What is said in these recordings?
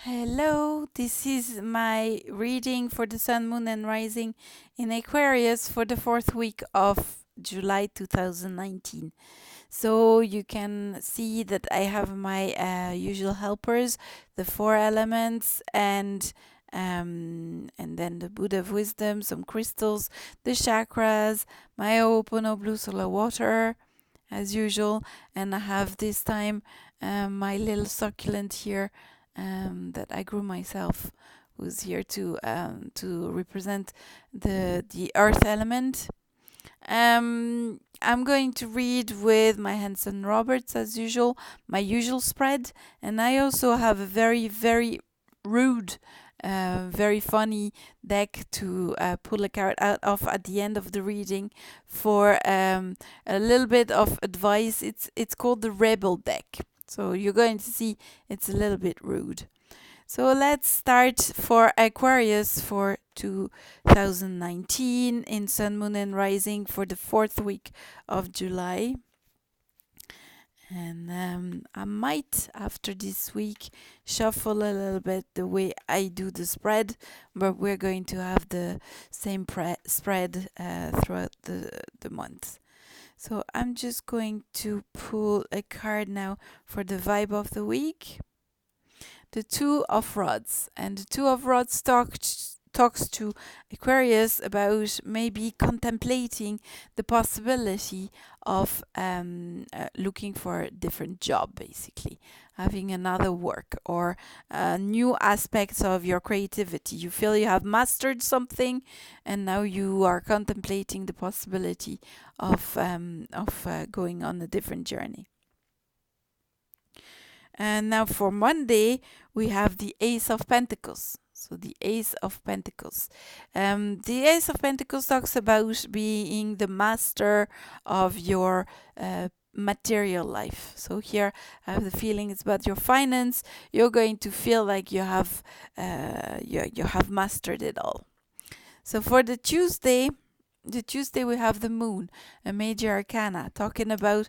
Hello, this is my reading for the Sun, Moon, and Rising in Aquarius for the fourth week of July 2019. So you can see that I have my usual helpers, the four elements, and then the Buddha of Wisdom, some crystals, the chakras, my Ho'oponopono blue solar water, as usual, and I have this time my little succulent here that I grew myself, who's here to represent the earth element. I'm going to read with my Hanson Roberts as usual, my usual spread, and I also have a very rude, very funny deck to pull a card out of at the end of the reading for a little bit of advice. It's called the Rebel deck. So you're going to see it's a little bit rude. So let's start for Aquarius for 2019 in Sun, Moon, and Rising for the fourth week of July. And I might, after this week, shuffle a little bit the way I do the spread, but we're going to have the same spread throughout the month. So I'm just going to pull a card now for the vibe of the week. The Two of Rods. And the Two of Rods talks to Aquarius about maybe contemplating the possibility of looking for a different job, basically having another work or new aspects of your creativity. You feel you have mastered something and now you are contemplating the possibility of going on a different journey. And now for Monday, we have the Ace of Pentacles. So the Ace of Pentacles. The Ace of Pentacles talks about being the master of your material life. So here I have the feeling it's about your finance. You're going to feel like you have mastered it all. So for the Tuesday we have the Moon, a major arcana, talking about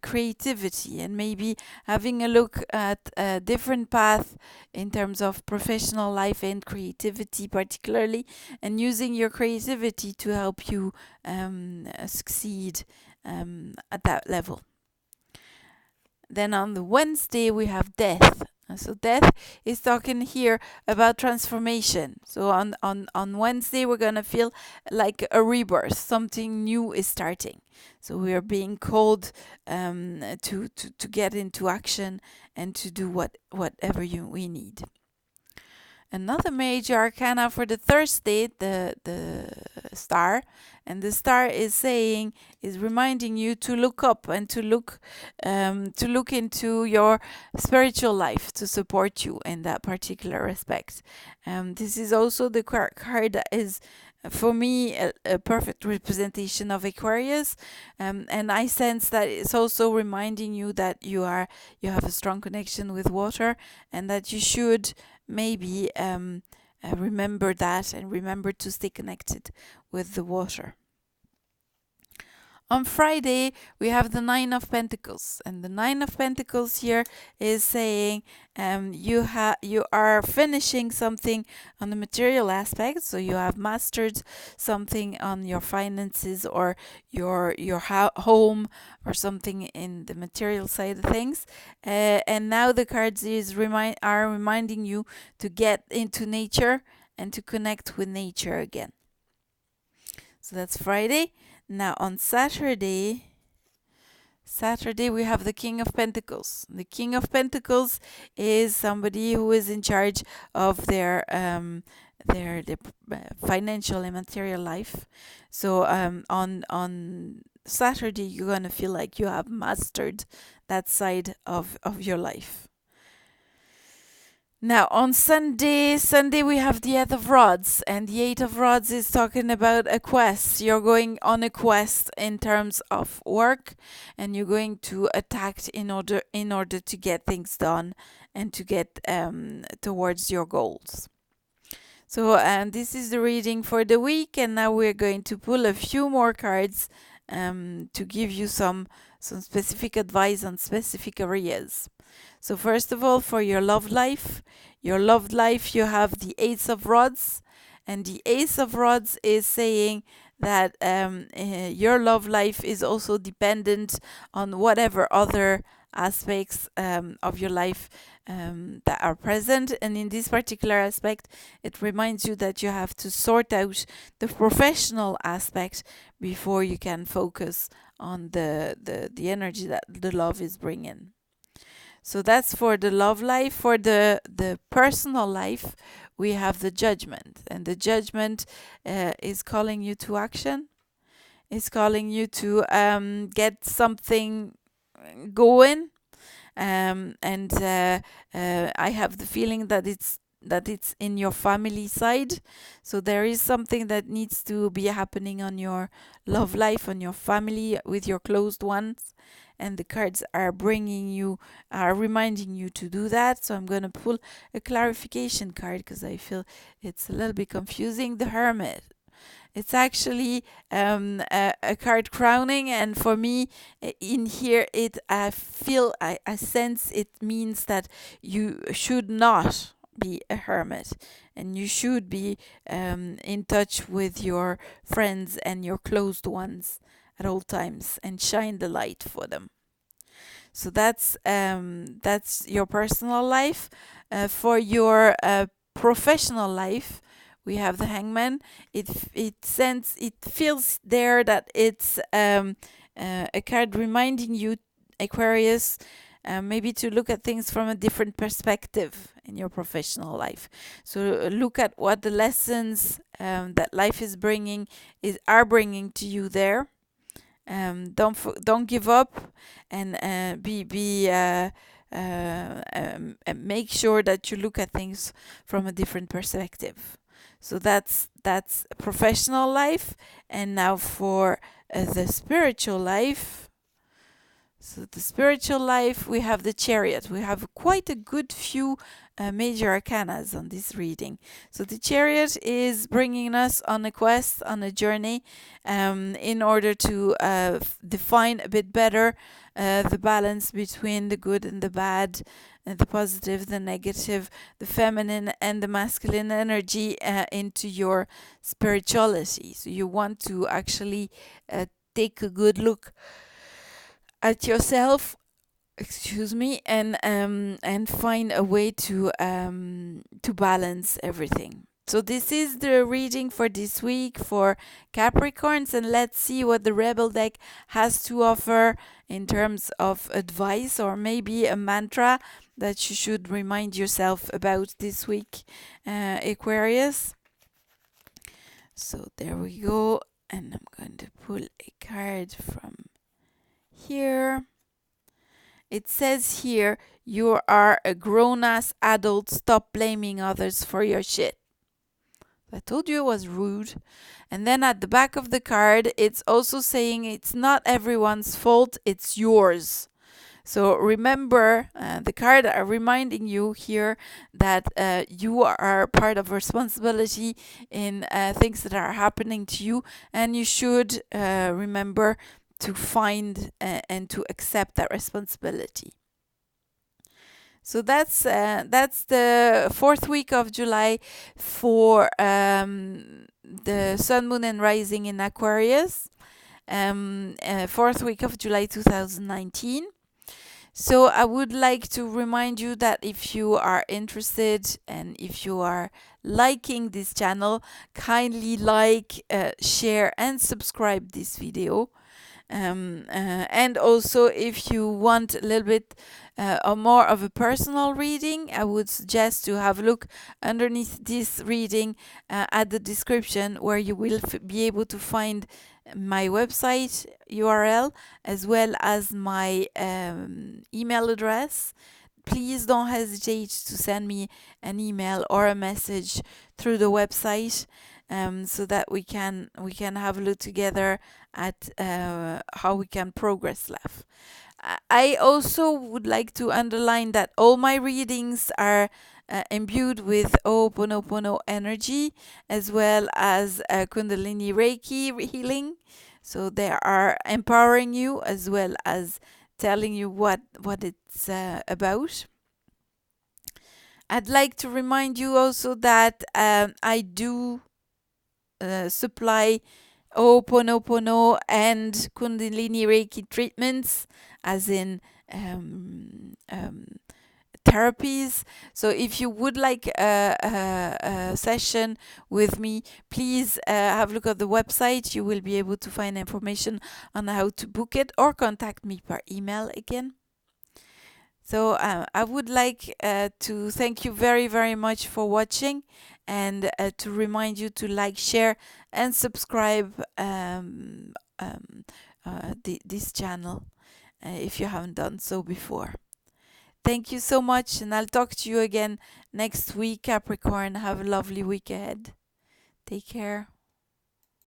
creativity and maybe having a look at a different path in terms of professional life and creativity particularly, and using your creativity to help you succeed at that level. Then on the Wednesday we have Death. So Death is talking here about transformation. So on Wednesday we're gonna feel like a rebirth. Something new is starting. So we are being called to get into action and to do whatever we need. Another major arcana for the Thursday, the star, and the star is reminding you to look up and to look into your spiritual life to support you in that particular respect. This is also the card that is, for me, a perfect representation of Aquarius, and I sense that it's also reminding you that you have a strong connection with water, and that you should maybe remember that and remember to stay connected with the water. On Friday, we have the Nine of Pentacles, and the Nine of Pentacles here is saying you are finishing something on the material aspect, so you have mastered something on your finances or your home or something in the material side of things, and now the cards are reminding you to get into nature and to connect with nature again. So that's Friday. Now on Saturday we have the King of Pentacles. The King of Pentacles is somebody who is in charge of their financial and material life. So on Saturday you're gonna feel like you have mastered that side of your life. Now on Sunday we have the Eight of Rods, and the Eight of Rods is talking about a quest. You're going on a quest in terms of work, and you're going to attack in order to get things done and to get towards your goals. So this is the reading for the week, and now we're going to pull a few more cards to give you some specific advice on specific areas. So first of all, for your love life, your love life, you have the Ace of Rods, and the Ace of Rods is saying that your love life is also dependent on whatever other aspects of your life that are present. And in this particular aspect, it reminds you that you have to sort out the professional aspect before you can focus on the energy that the love is bringing. So that's for the love life. For the personal life, we have the Judgment, and the Judgment is calling you to action. It's calling you to get something going, and I have the feeling that it's in your family side. So there is something that needs to be happening on your love life, on your family, with your closed ones, and the cards are reminding you to do that. So I'm going to pull a clarification card because I feel it's a little bit confusing. The Hermit. It's actually a card crowning, and for me, in here, I sense it means that you should not be a hermit, and you should be in touch with your friends and your closed ones at all times, and shine the light for them. So that's your personal life. For your professional life, we have the Hangman. It feels there that it's a card reminding you, Aquarius, maybe to look at things from a different perspective in your professional life. So look at what the lessons that life is are bringing to you there. Don't give up, and make sure that you look at things from a different perspective. So that's professional life. And now for the spiritual life. So the spiritual life, we have the Chariot. We have quite a good few major arcanas on this reading. So the Chariot is bringing us on a quest, on a journey, in order to define a bit better the balance between the good and the bad, the positive, the negative, the feminine and the masculine energy into your spirituality. So you want to actually take a good look at yourself, and find a way to balance everything. So this is the reading for this week for Capricorns, and let's see what the Rebel deck has to offer in terms of advice, or maybe a mantra that you should remind yourself about this week, Aquarius. So there we go, and I'm going to pull a card from here. It says here, you are a grown-ass adult, stop blaming others for your shit. I told you it was rude. And then at the back of the card, it's also saying it's not everyone's fault, it's yours. So remember, the card are reminding you here that you are part of responsibility in things that are happening to you, and you should remember to find and to accept that responsibility. So that's the 4th week of July for the Sun, Moon, and Rising in Aquarius. 4th week of July 2019. So I would like to remind you that if you are interested and if you are liking this channel, kindly like, share, and subscribe this video. And also, if you want a little bit or more of a personal reading, I would suggest to have a look underneath this reading at the description, where you will be able to find my website URL as well as my email address. Please don't hesitate to send me an email or a message through the website, so that we can have a look together at how we can progress life. I also would like to underline that all my readings are imbued with Ho'oponopono energy, as well as Kundalini Reiki healing. So they are empowering you as well as telling you what it's about. I'd like to remind you also that I do supply Ho'oponopono and Kundalini Reiki treatments, as in um, um, therapies. So if you would like a session with me, please have a look at the website. You will be able to find information on how to book it, or contact me per email again. So I would like to thank you very, very much for watching, and to remind you to like, share, and subscribe this channel if you haven't done so before. Thank you so much, and I'll talk to you again next week, Capricorn. Have a lovely week ahead. Take care.